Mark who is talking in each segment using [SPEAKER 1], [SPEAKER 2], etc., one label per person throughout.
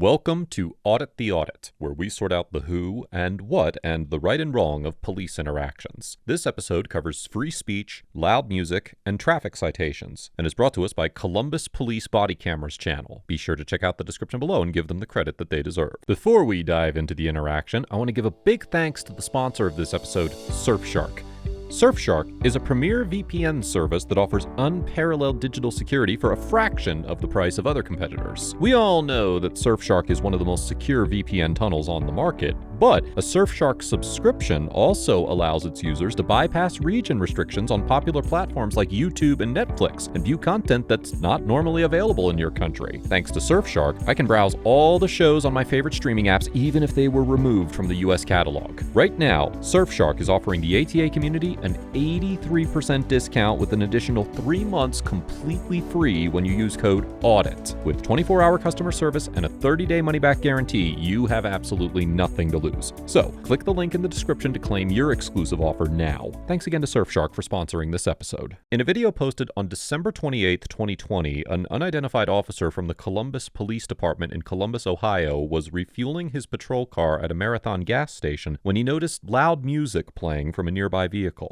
[SPEAKER 1] Welcome to Audit the Audit, where we sort out the who and what and the right and wrong of police interactions. This episode covers free speech, loud music, and traffic citations, and is brought to us by Columbus Police Body Cameras channel. Be sure to check out the description below and give them the credit that they deserve. Before we dive into the interaction, I want to give a big thanks to the sponsor of this episode, Surfshark. Surfshark is a premier VPN service that offers unparalleled digital security for a fraction of the price of other competitors. We all know that Surfshark is one of the most secure VPN tunnels on the market, but a Surfshark subscription also allows its users to bypass region restrictions on popular platforms like YouTube and Netflix and view content that's not normally available in your country. Thanks to Surfshark, I can browse all the shows on my favorite streaming apps even if they were removed from the US catalog. Right now, Surfshark is offering the ATA community an 83% discount with an additional 3 months completely free when you use code AUDIT. With 24-hour customer service and a 30-day money-back guarantee, you have absolutely nothing to lose. So, click the link in the description to claim your exclusive offer now. Thanks again to Surfshark for sponsoring this episode. In a video posted on December 28, 2020, an unidentified officer from the Columbus Police Department in Columbus, Ohio, was refueling his patrol car at a Marathon gas station when he noticed loud music playing from a nearby vehicle.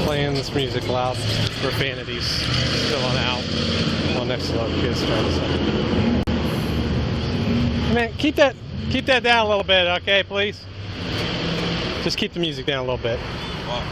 [SPEAKER 2] Playing this music loud, profanities spilling out. Well, next to the kids trying to say. Man, keep that down a little bit, okay, please? Just keep the music down a little bit. Wow.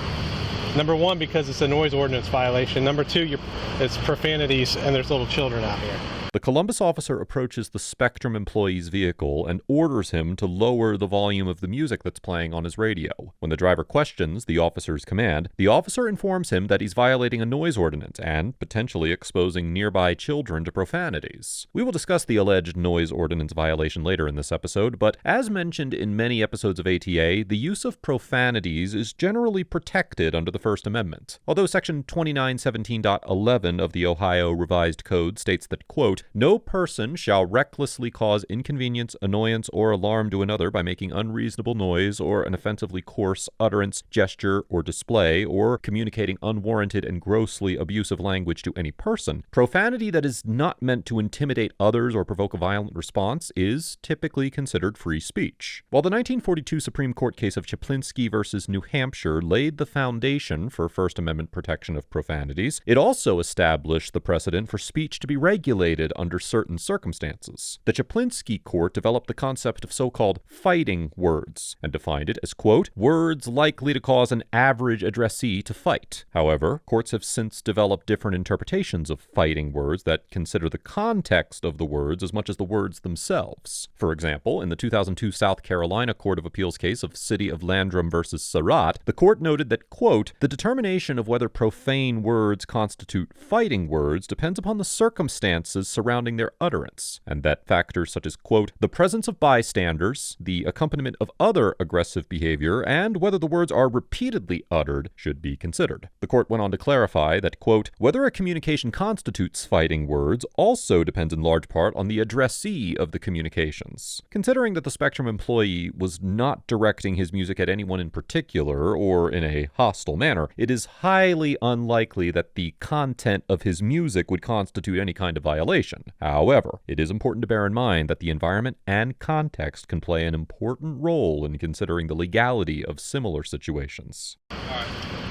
[SPEAKER 2] Number one, because it's a noise ordinance violation. Number two, it's profanities and there's little children out here.
[SPEAKER 1] The Columbus officer approaches the Spectrum employee's vehicle and orders him to lower the volume of the music that's playing on his radio. When the driver questions the officer's command, the officer informs him that he's violating a noise ordinance and potentially exposing nearby children to profanities. We will discuss the alleged noise ordinance violation later in this episode, but as mentioned in many episodes of ATA, the use of profanities is generally protected under the First Amendment. Although Section 2917.11 of the Ohio Revised Code states that, quote, "No person shall recklessly cause inconvenience, annoyance, or alarm to another by making unreasonable noise or an offensively coarse utterance, gesture, or display, or communicating unwarranted and grossly abusive language to any person. Profanity that is not meant to intimidate others or provoke a violent response is typically considered free speech." While the 1942 Supreme Court case of Chaplinsky versus New Hampshire laid the foundation for First Amendment protection of profanities, it also established the precedent for speech to be regulated under certain circumstances. The Chaplinsky court developed the concept of so-called fighting words and defined it as, quote, "words likely to cause an average addressee to fight." However, courts have since developed different interpretations of fighting words that consider the context of the words as much as the words themselves. For example, in the 2002 South Carolina Court of Appeals case of City of Landrum versus Surratt, the court noted that, quote, "the determination of whether profane words constitute fighting words depends upon the circumstances surrounding their utterance, and that factors such as, quote, "the presence of bystanders, the accompaniment of other aggressive behavior, and whether the words are repeatedly uttered should be considered." The court went on to clarify that, quote, "whether a communication constitutes fighting words also depends in large part on the addressee of the communications." Considering that the Spectrum employee was not directing his music at anyone in particular or in a hostile manner, it is highly unlikely that the content of his music would constitute any kind of violation. However, it is important to bear in mind that the environment and context can play an important role in considering the legality of similar situations.
[SPEAKER 2] All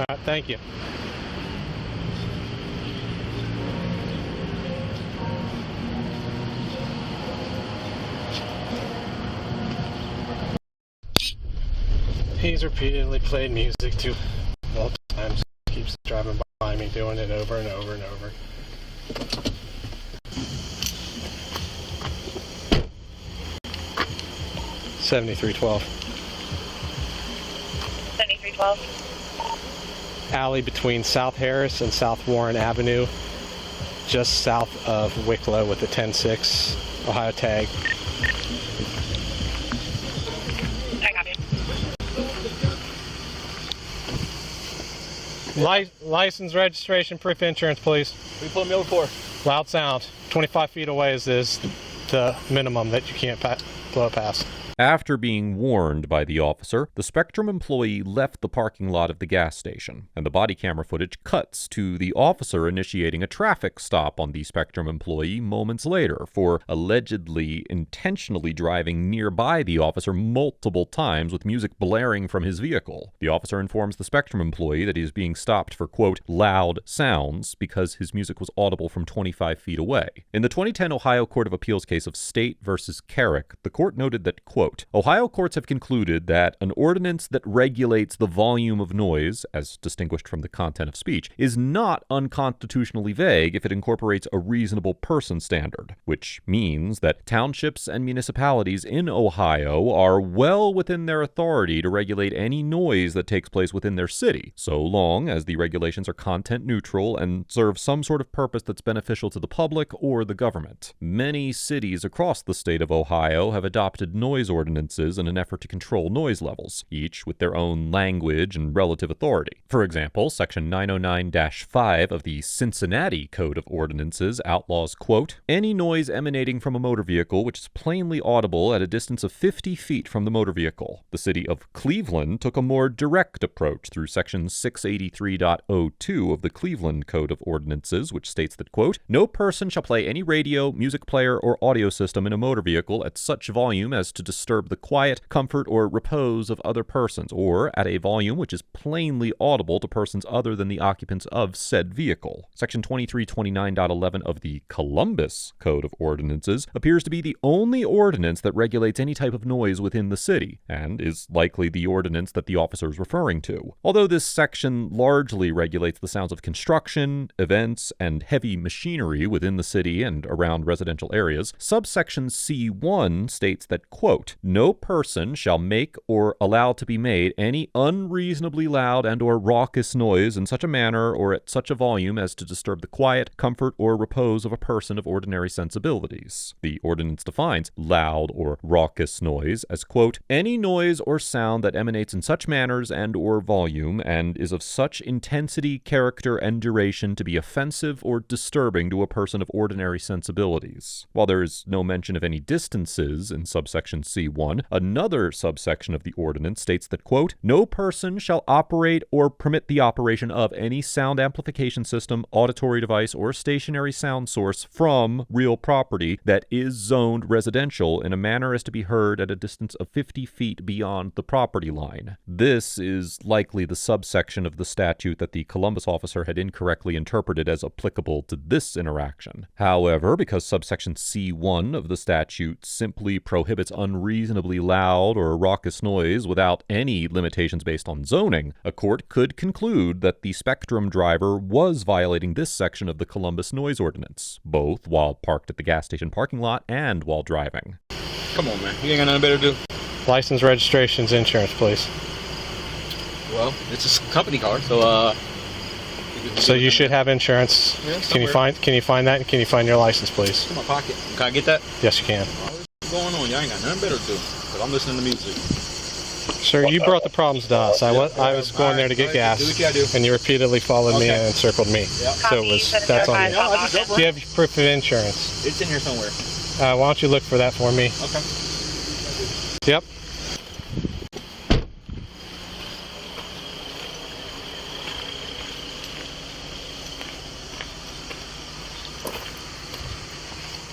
[SPEAKER 2] right, thank you. He's repeatedly played music too multiple times. Keeps driving by me, doing it over and over and over. $73.12. $73.12. Alley between South Harris and South Warren Avenue, just south of Wicklow with the 10-6 Ohio tag.
[SPEAKER 3] I copy.
[SPEAKER 2] License, registration, proof, insurance, please.
[SPEAKER 4] We pull me over for.
[SPEAKER 2] Loud sound. 25 feet away is the minimum that you can't blow past.
[SPEAKER 1] After being warned by the officer, the Spectrum employee left the parking lot of the gas station, and the body camera footage cuts to the officer initiating a traffic stop on the Spectrum employee moments later for allegedly intentionally driving nearby the officer multiple times with music blaring from his vehicle. The officer informs the Spectrum employee that he is being stopped for, quote, loud sounds because his music was audible from 25 feet away. In the 2010 Ohio Court of Appeals case of State versus Carrick, the court noted that, quote, Ohio courts have concluded that an ordinance that regulates the volume of noise, as distinguished from the content of speech, is not unconstitutionally vague if it incorporates a reasonable person standard, which means that townships and municipalities in Ohio are well within their authority to regulate any noise that takes place within their city, so long as the regulations are content neutral and serve some sort of purpose that's beneficial to the public or the government. Many cities across the state of Ohio have adopted noise ordinances in an effort to control noise levels, each with their own language and relative authority. For example, Section 909-5 of the Cincinnati Code of Ordinances outlaws, quote, any noise emanating from a motor vehicle which is plainly audible at a distance of 50 feet from the motor vehicle. The city of Cleveland took a more direct approach through Section 683.02 of the Cleveland Code of Ordinances, which states that, quote, no person shall play any radio, music player, or audio system in a motor vehicle at such volume as to disturb the quiet, comfort, or repose of other persons, or at a volume which is plainly audible to persons other than the occupants of said vehicle. Section 2329.11 of the Columbus Code of Ordinances appears to be the only ordinance that regulates any type of noise within the city, and is likely the ordinance that the officer is referring to. Although this section largely regulates the sounds of construction, events, and heavy machinery within the city and around residential areas, subsection C1 states that, quote, no person shall make or allow to be made any unreasonably loud and or raucous noise in such a manner or at such a volume as to disturb the quiet, comfort, or repose of a person of ordinary sensibilities. The ordinance defines loud or raucous noise as, quote, any noise or sound that emanates in such manners and or volume and is of such intensity, character, and duration to be offensive or disturbing to a person of ordinary sensibilities. While there is no mention of any distances in subsection C1, another subsection of the ordinance states that, quote, no person shall operate or permit the operation of any sound amplification system, auditory device, or stationary sound source from real property that is zoned residential in a manner as to be heard at a distance of 50 feet beyond the property line. This is likely the subsection of the statute that the Columbus officer had incorrectly interpreted as applicable to this interaction. However, because subsection C1 of the statute simply prohibits unreasonably loud or raucous noise without any limitations based on zoning, a court could conclude that the Spectrum driver was violating this section of the Columbus noise ordinance, both while parked at the gas station parking lot and while driving.
[SPEAKER 4] Come on, man. You ain't got nothing better to do.
[SPEAKER 2] License, registrations, insurance, please.
[SPEAKER 4] Well, it's a company car, so
[SPEAKER 2] So you should have insurance.
[SPEAKER 4] Yeah,
[SPEAKER 2] Can you find that? And can you find your license, please?
[SPEAKER 4] in my pocket. Can I get that?
[SPEAKER 2] Yes, you can.
[SPEAKER 4] What's going on? Y'all ain't got nothing better to do. Because I'm listening to music.
[SPEAKER 2] Sir, you brought the problems to us. I was going there to get gas,
[SPEAKER 4] Do what you gotta do.
[SPEAKER 2] and you repeatedly followed me
[SPEAKER 4] Okay.
[SPEAKER 2] and circled me.
[SPEAKER 4] Yep.
[SPEAKER 2] So that's on you.
[SPEAKER 4] No, I just go
[SPEAKER 2] Do you have proof of insurance?
[SPEAKER 4] It's in here somewhere.
[SPEAKER 2] Why don't you look for that for me?
[SPEAKER 4] Okay.
[SPEAKER 2] Yep.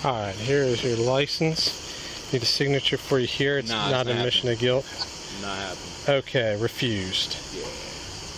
[SPEAKER 2] All right, here is your license. Need a signature for you here. It's
[SPEAKER 4] Nah,
[SPEAKER 2] not
[SPEAKER 4] it's
[SPEAKER 2] an
[SPEAKER 4] not
[SPEAKER 2] admission of guilt.
[SPEAKER 4] Not happening.
[SPEAKER 2] Okay, refused.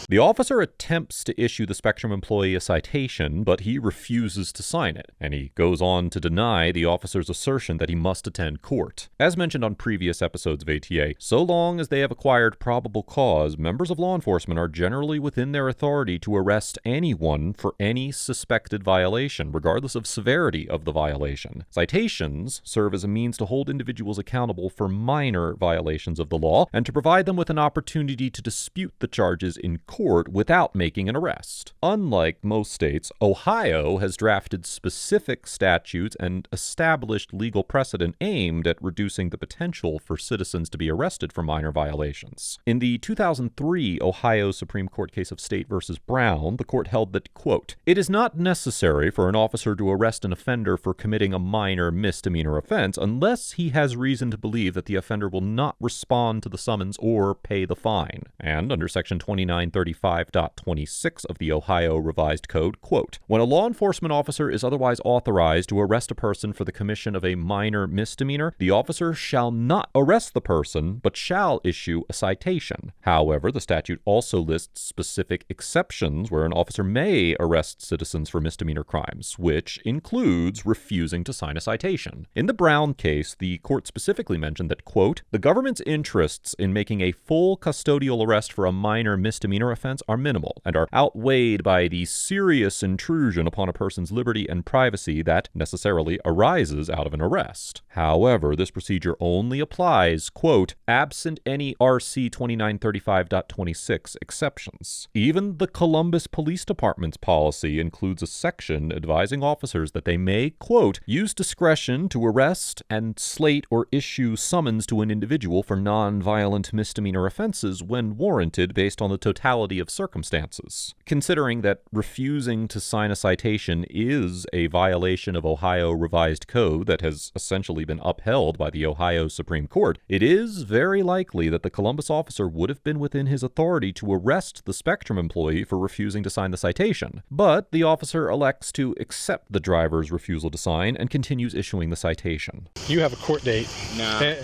[SPEAKER 1] The officer attempts to issue the Spectrum employee a citation, but he refuses to sign it, and he goes on to deny the officer's assertion that he must attend court. As mentioned on previous episodes of ATA, so long as they have acquired probable cause, members of law enforcement are generally within their authority to arrest anyone for any suspected violation, regardless of severity of the violation. Citations serve as a means to hold individuals accountable for minor violations of the law and to provide them with an opportunity to dispute the charges in court court without making an arrest. Unlike most states, Ohio has drafted specific statutes and established legal precedent aimed at reducing the potential for citizens to be arrested for minor violations. In the 2003 Ohio Supreme Court case of State v. Brown, the court held that, quote, "It is not necessary for an officer to arrest an offender for committing a minor misdemeanor offense unless he has reason to believe that the offender will not respond to the summons or pay the fine." And under Section 2935.26 of the Ohio Revised Code, quote, "When a law enforcement officer is otherwise authorized to arrest a person for the commission of a minor misdemeanor, the officer shall not arrest the person, but shall issue a citation." However, the statute also lists specific exceptions where an officer may arrest citizens for misdemeanor crimes, which includes refusing to sign a citation. In the Brown case, the court specifically mentioned that, quote, "The government's interests in making a full custodial arrest for a minor misdemeanor offense are minimal and are outweighed by the serious intrusion upon a person's liberty and privacy that necessarily arises out of an arrest." However, this procedure only applies, quote, "absent any RC 2935.26 exceptions." Even the Columbus Police Department's policy includes a section advising officers that they may, quote, "use discretion to arrest and slate or issue summons to an individual for non-violent misdemeanor offenses when warranted based on the totality of circumstances." Considering that refusing to sign a citation is a violation of Ohio Revised Code that has essentially been upheld by the Ohio Supreme Court, it is very likely that the Columbus officer would have been within his authority to arrest the Spectrum employee for refusing to sign the citation. But the officer elects to accept the driver's refusal to sign and continues issuing the citation.
[SPEAKER 2] You have a court date.
[SPEAKER 4] Nah, I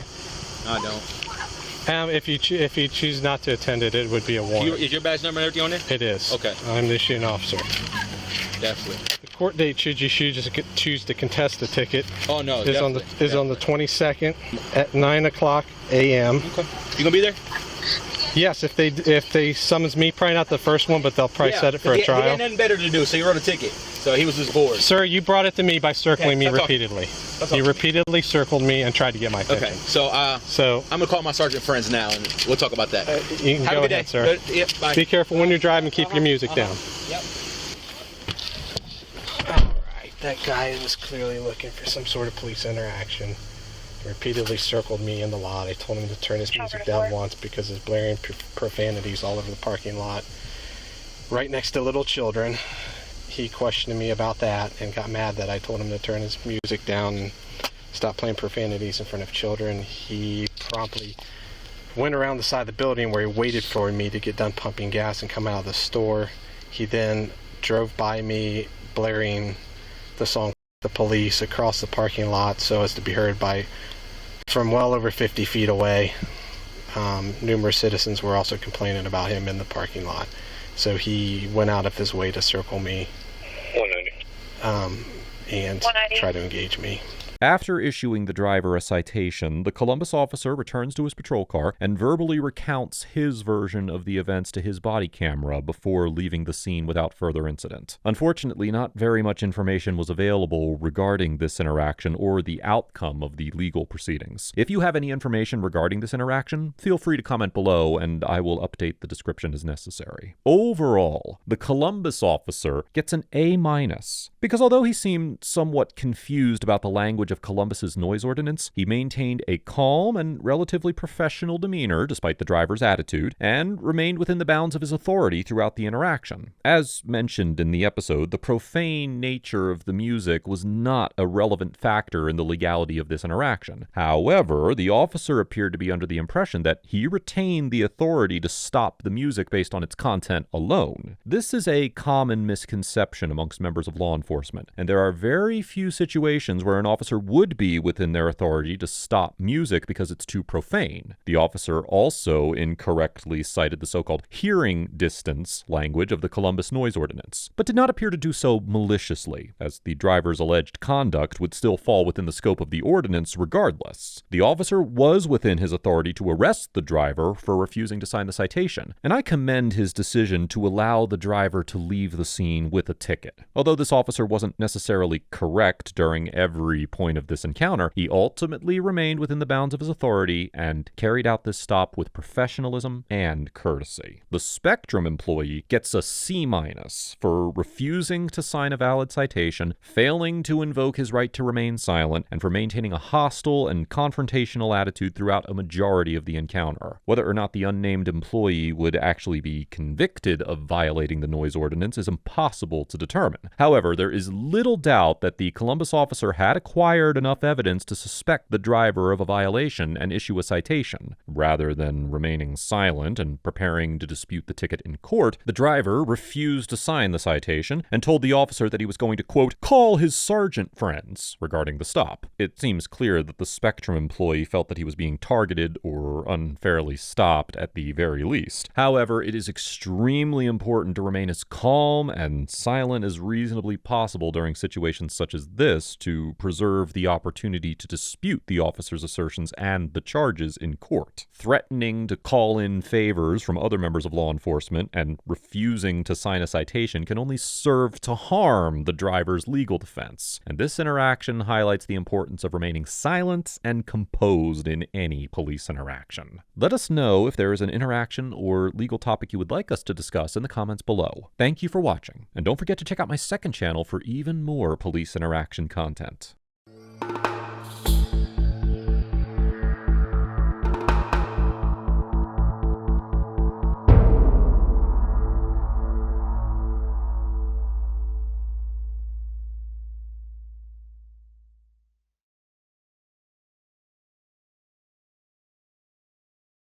[SPEAKER 4] don't.
[SPEAKER 2] If you choose not to attend it, it would be a warrant.
[SPEAKER 4] Is your badge number and everything on there?
[SPEAKER 2] It is.
[SPEAKER 4] Okay.
[SPEAKER 2] I'm the issuing officer.
[SPEAKER 4] Definitely.
[SPEAKER 2] The court date, should you choose to contest the ticket,
[SPEAKER 4] Oh, no,
[SPEAKER 2] is on the 22nd at 9:00 a.m.
[SPEAKER 4] Okay. You gonna be there?
[SPEAKER 2] Yes, if they summons me, probably not the first one, but they'll probably set it for a
[SPEAKER 4] He
[SPEAKER 2] trial.
[SPEAKER 4] had nothing better to do, so he wrote a ticket. So he was just bored.
[SPEAKER 2] Sir, you brought it to me by circling me
[SPEAKER 4] that's all.
[SPEAKER 2] repeatedly.
[SPEAKER 4] That's all.
[SPEAKER 2] You repeatedly circled me and tried to get my attention.
[SPEAKER 4] Okay, so I'm gonna call my sergeant friends now, and we'll talk about that.
[SPEAKER 2] You can
[SPEAKER 4] Have
[SPEAKER 2] go
[SPEAKER 4] a good
[SPEAKER 2] ahead,
[SPEAKER 4] day.
[SPEAKER 2] sir.
[SPEAKER 4] Yep, bye.
[SPEAKER 2] Be careful when you're driving. Keep your music down.
[SPEAKER 4] Yep.
[SPEAKER 2] All right, that guy was clearly looking for some sort of police interaction. He repeatedly circled me in the lot. I told him to turn his music down once because his blaring profanities all over the parking lot, right next to little children. He questioned me about that and got mad that I told him to turn his music down and stop playing profanities in front of children. He promptly went around the side of the building where he waited for me to get done pumping gas and come out of the store. He then drove by me blaring the song "The Police" across the parking lot so as to be heard from well over 50 feet away. Numerous citizens were also complaining about him in the parking lot. So he went out of his way to circle me and try to engage me.
[SPEAKER 1] After issuing the driver a citation, the Columbus officer returns to his patrol car and verbally recounts his version of the events to his body camera before leaving the scene without further incident. Unfortunately, not very much information was available regarding this interaction or the outcome of the legal proceedings. If you have any information regarding this interaction, feel free to comment below and I will update the description as necessary. Overall, the Columbus officer gets an A- because although he seemed somewhat confused about the language of Columbus's noise ordinance, he maintained a calm and relatively professional demeanor despite the driver's attitude, and remained within the bounds of his authority throughout the interaction. As mentioned in the episode, the profane nature of the music was not a relevant factor in the legality of this interaction. However, the officer appeared to be under the impression that he retained the authority to stop the music based on its content alone. This is a common misconception amongst members of law enforcement, and there are very few situations where an officer would be within their authority to stop music because it's too profane. The officer also incorrectly cited the so-called hearing distance language of the Columbus noise ordinance, but did not appear to do so maliciously, as the driver's alleged conduct would still fall within the scope of the ordinance regardless. The officer was within his authority to arrest the driver for refusing to sign the citation, and I commend his decision to allow the driver to leave the scene with a ticket. Although this officer wasn't necessarily correct during every point point of this encounter, he ultimately remained within the bounds of his authority and carried out this stop with professionalism and courtesy. The Spectrum employee gets a C- for refusing to sign a valid citation, failing to invoke his right to remain silent, and for maintaining a hostile and confrontational attitude throughout a majority of the encounter. Whether or not the unnamed employee would actually be convicted of violating the noise ordinance is impossible to determine. However, there is little doubt that the Columbus officer had acquired enough evidence to suspect the driver of a violation and issue a citation. Rather than remaining silent and preparing to dispute the ticket in court, the driver refused to sign the citation and told the officer that he was going to, quote, call his sergeant friends regarding the stop. It seems clear that the Spectrum employee felt that he was being targeted or unfairly stopped at the very least. However, it is extremely important to remain as calm and silent as reasonably possible during situations such as this to preserve the opportunity to dispute the officer's assertions and the charges in court. Threatening to call in favors from other members of law enforcement and refusing to sign a citation can only serve to harm the driver's legal defense, and this interaction highlights the importance of remaining silent and composed in any police interaction. Let us know if there is an interaction or legal topic you would like us to discuss in the comments below. Thank you for watching, and don't forget to check out my second channel for even more police interaction content.